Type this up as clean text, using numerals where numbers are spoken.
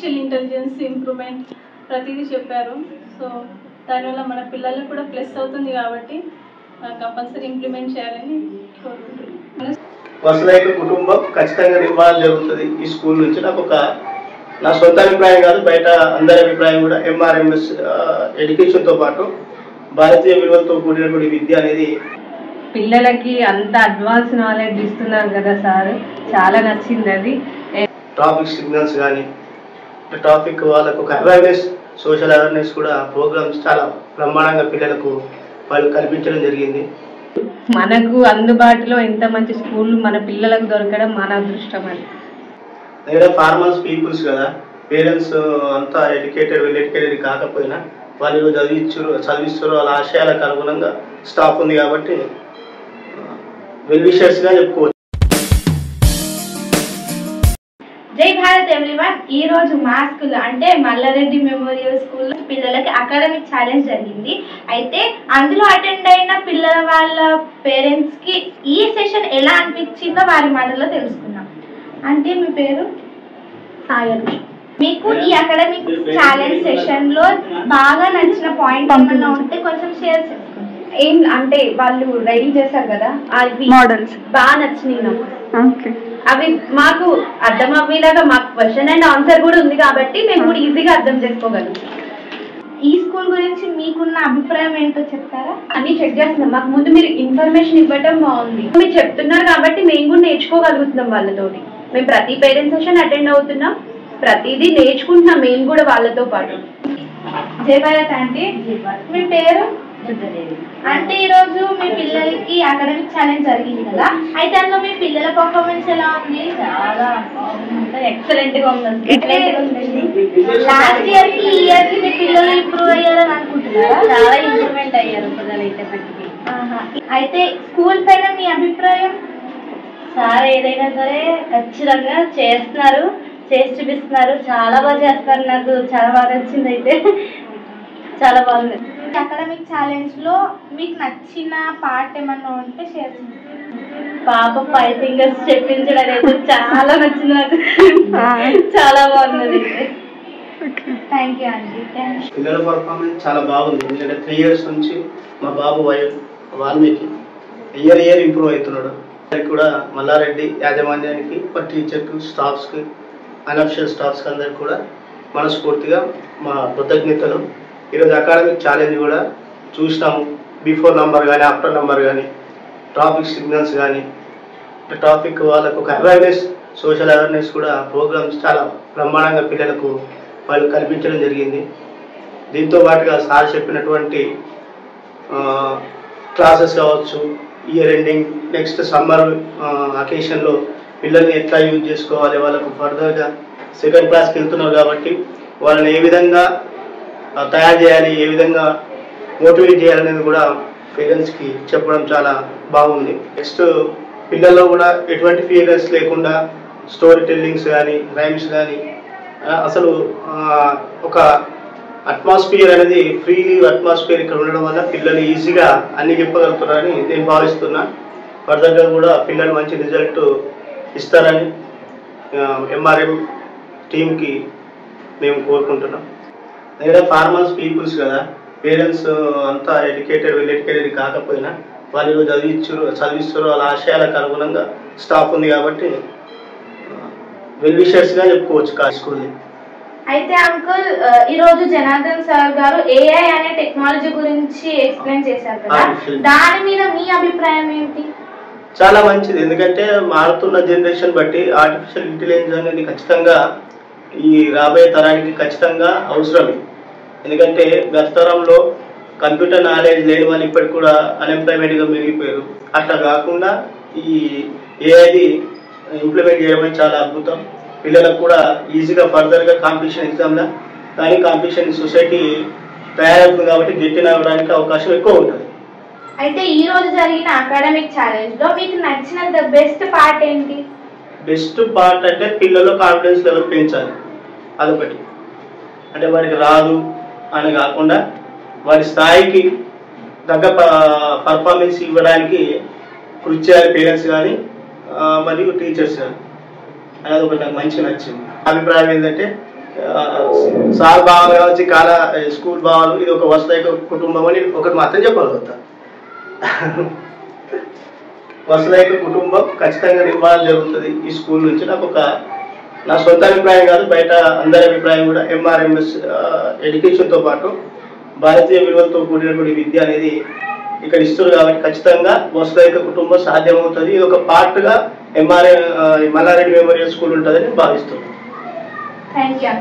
Artificial intelligence improvement ప్రతిదీ చెప్పారు. So దానివల్ల మన పిల్లలకు కూడా ప్లస్ అవుతుంది కాబట్టి కంపల్సరీ ఇంప్లిమెంట్ చేయాలని కోరుకుంటున్నాను. వసులైక కుటుంబం ఖచ్చితంగా నిర్మాణం జరుగుతుంది ఈ స్కూల్ నుంచి. నా సొంత అభిప్రాయం కాదు, బయట అందరి అభిప్రాయం కూడా. ఎంఆర్ఎంఎస్ ఎడ్యుకేషన్తో పాటు భారతీయ విలువలతో కూడినటువంటి విద్య అనేది పిల్లలకి అంత అడ్వాన్స్ నాలెడ్జ్ ఇస్తున్నారు కదా సార్, చాలా నచ్చింది అది. ట్రాఫిక్ సిగ్నల్స్ కానీ ట్రాఫిక్ వాళ్ళకు ఒక అవేర్నెస్, సోషల్ అవేర్నెస్ కూడా ప్రోగ్రామ్స్ చాలా బ్రహ్మాండంగా పిల్లలకు వాళ్ళు కల్పించడం జరిగింది. మనకు అందుబాటులో ఇంత మంచి స్కూల్ మన పిల్లలకు దొరకడం మన అదృష్టం. అది లేదా ఫార్మర్స్ పీపుల్స్ కదా, పేరెంట్స్ అంతా వెల్ ఎడ్యుకేటెడ్ కాకపోయినా వాళ్ళు చదివిస్తారు, వాళ్ళ ఆశయాలకు అనుగుణంగా స్టాఫ్ ఉంది కాబట్టి వెల్ విషర్స్గా చెప్పుకోవచ్చు. జై భారత్ ఎవ్రీవన్. ఈ రోజు మా స్కూల్ అంటే మల్లారెడ్డి మెమోరియల్ స్కూల్ పిల్లలకి అకాడమిక్ ఛాలెంజ్ జరిగింది. అయితే అందులో అటెండ్ అయిన పిల్లల వాళ్ళ పేరెంట్స్ కి ఈ సెషన్ ఎలా అనిపించిందో వారి మాటల్లో తెలుసుకున్నాం. అంటే మీ పేరు? సాయలు. మీకు ఈ అకాడమిక్ ఛాలెంజ్ సెషన్ లో బాగా నచ్చిన పాయింట్ ఏమన్నా ఉంటే కొంచెం షేర్ చేసుకోండి. ఏం అంటే వాళ్ళు రెడీ చేశారు కదా అవి మోడల్స్ బాగా నచ్చినాయి నాకు. అవి మాకు అర్థం అవ్వేలాగా మాకు క్వశ్చన్ అండ్ ఆన్సర్ కూడా ఉంది కాబట్టి మేము కూడా ఈజీగా అర్థం చేసుకోగలుగుతాం. ఈ స్కూల్ గురించి మీకున్న అభిప్రాయం ఏంటో చెప్తారా? అన్ని చెక్ చేస్తున్నాం. మాకు ముందు మీరు ఇన్ఫర్మేషన్ ఇవ్వటం బాగుంది. మీరు చెప్తున్నారు కాబట్టి మేము కూడా నేర్చుకోగలుగుతున్నాం వాళ్ళతోటి. మేము ప్రతి పేరెంట్స్ సెషన్ అటెండ్ అవుతున్నాం, ప్రతిదీ నేర్చుకుంటున్నాం మేము కూడా వాళ్ళతో పాటు. జై భారత్ ఆంటీ. మీ పేరు? అంటే ఈ రోజు మీ పిల్లలకి అకాడమిక్ ఛాలెంజ్ జరిగింది కదా, అయితే అందులో మీ పిల్లల పర్ఫార్మెన్స్ ఎలా ఉంది? చాలా ఎక్సలెంట్ గా ఉంది. లాస్ట్ ఇయర్ కి ఈ ఇయర్ కి మీ పిల్లలు ఇంప్రూవ్ అయ్యారని అనుకుంటున్నారా? చాలా ఇంప్రూవ్మెంట్ అయ్యారు పిల్లలు అయితే పెట్టి. అయితే స్కూల్ పైన మీ అభిప్రాయం? సార్ ఏదైనా సరే ఖచ్చితంగా చేస్తున్నారు, చేసి చూపిస్తున్నారు, చాలా బాగా చేస్తారు. నాకు చాలా బాగా నచ్చింది, అయితే చాలా బాగుంది. అకాడమిక్ ఛాలెంజ్ లో మీకు నచ్చిన పార్ట్ ఏమన్నా ఉంటే షేర్ చేయండి. పాప 5 ఫింగర్స్ చెప్పించడం అనేది చాలా నచ్చింది నాకు, చాలా బాగున్నది. థ్యాంక్ యూ అండి. పిల్లల పర్ఫార్మెన్స్ చాలా బాగుంది. ఎందుకంటే 3 years నుంచి మా బాబు వాల్మీకి ఇయర్ ఇంప్రూవ్ అవుతున్నాడు. కూడా మల్లారెడ్డి యాజమాన్యానికి, టీచర్కి, స్టాఫ్స్కి, అన్అఫిషియల్ స్టాఫ్స్కి అందరికి కూడా మనస్ఫూర్తిగా మా కృతజ్ఞతలు. ఈరోజు అకాడమిక్ ఛాలెంజ్ కూడా చూసినాము. బిఫోర్ నంబర్ కానీ ఆఫ్టర్ నంబర్ కానీ ట్రాఫిక్ సిగ్నల్స్ కానీ ట్రాఫిక్ వాళ్ళకు ఒక అవేర్నెస్, సోషల్ అవేర్నెస్ కూడా ప్రోగ్రామ్స్ చాలా బ్రహ్మాండంగా పిల్లలకు వాళ్ళు కల్పించడం జరిగింది. దీంతో పాటుగా సార్ చెప్పినటువంటి క్లాసెస్ కావచ్చు, ఇయర్ ఎండింగ్, నెక్స్ట్ సమ్మర్ అకేషన్లో పిల్లల్ని ఎట్లా యూజ్ చేసుకోవాలి, వాళ్ళకు ఫర్దర్గా 2nd క్లాస్కి వెళ్తున్నారు కాబట్టి వాళ్ళని ఏ విధంగా తయారు చేయాలి, ఏ విధంగా మోటివేట్ చేయాలనేది కూడా పేరెంట్స్కి చెప్పడం చాలా బాగుంది. నెక్స్ట్ పిల్లల్లో కూడా ఎటువంటి ఫియర్నెస్ లేకుండా స్టోరీ టెల్లింగ్స్ కానీ, రైమ్స్ కానీ, అసలు ఒక అట్మాస్ఫియర్ అనేది ఫ్రీలీ అట్మాస్ఫియర్ ఇక్కడ ఉండడం వల్ల పిల్లలు ఈజీగా అన్ని చెప్పగలుగుతున్నారని నేను భావిస్తున్నా. ఫర్దర్గా కూడా పిల్లలు మంచి రిజల్ట్ ఇస్తారని ఎంఆర్ఎం టీంకి మేము కోరుకుంటున్నాం. లేదా ఫార్మర్స్ పీపుల్స్ కదా, పేరెంట్స్ అంతా వెల్ ఎడ్యుకేటెడ్ కాకపోయినా వాళ్ళు చదివిస్తారు, వాళ్ళ ఆశయాలకు అనుగుణంగా స్టాఫ్ ఉంది కాబట్టి వెల్ విషర్స్గా చెప్పుకోవచ్చు స్కూల్ని. అయితే అంకుల్, ఈ రోజు జనార్దన్ సార్ గారు ఏఐ అనే టెక్నాలజీ గురించి ఎక్స్ప్లెయిన్ చేశారు కదా, దాని మీద మీ అభిప్రాయం ఏంటి? చాలా మంచిది. ఎందుకంటే మారుతున్న జనరేషన్ బట్టి ఆర్టిఫిషియల్ ఇంటెలిజెన్స్ అనేది ఖచ్చితంగా ఈ రాబోయే తరానికి ఖచ్చితంగా అవసరమే. ఎందుకంటే గత తరంలో కంప్యూటర్ నాలెడ్జ్ లేని వాళ్ళు ఇప్పటికి కూడా అన్ఎంప్లాయ్మెంట్గా మిగిలిపోయారు. అట్లా కాకుండా ఈ ఏఐది ఇంప్లిమెంట్ చేయడం చాలా అద్భుతం. పిల్లలకు కూడా ఈజీగా ఫర్దర్గా కాంపిటీషన్ ఎగ్జామ్లో కానీ కాంపిటీషన్ సొసైటీ తయారవుతుంది కాబట్టి గెట్టిన అవ్వడానికి అవకాశం ఎక్కువ ఉంటుంది. అయితే ఈ రోజు జరిగిన అకాడమిక్ ఛాలెంజ్ లో మీకు నచ్చిన ద బెస్ట్ పార్ట్ ఏంటి? బెస్ట్ పార్ట్ అంటే పిల్లల్లో కాన్ఫిడెన్స్ లెవెల్ పెంచాలి, అదొకటి. అంటే వారికి రాదు అని కాకుండా వారి స్థాయికి తగ్గ పర్ఫార్మెన్స్ ఇవ్వడానికి కృషి చేయాలి పేరెంట్స్ కానీ మరియు టీచర్స్ కానీ. అదొకటి నాకు మంచిగా నచ్చింది. అభిప్రాయం ఏంటంటే సార్ భావాలు కావచ్చు కాలా స్కూల్ భావాలు ఇది ఒక వసుదైక కుటుంబం అని ఒకటి మాత్రం చెప్పగలుగుతా. వసుదైక కుటుంబం ఖచ్చితంగా నిర్మాణం జరుగుతుంది ఈ స్కూల్ నుంచి. నాకు నా సొంత అభిప్రాయం కాదు, బయట అందరి అభిప్రాయం కూడా. ఎంఆర్ఎంఎస్ ఎడ్యుకేషన్తో పాటు భారతీయ విలువలతో కూడినటువంటి విద్య అనేది ఇక్కడ ఇస్తున్నారు కాబట్టి ఖచ్చితంగా వసుదైక కుటుంబం సాధ్యమవుతుంది. ఇది ఒక పార్ట్గా మల్లారెడ్డి మెమోరియల్ స్కూల్ ఉంటుందని భావిస్తున్నాను. Thank you.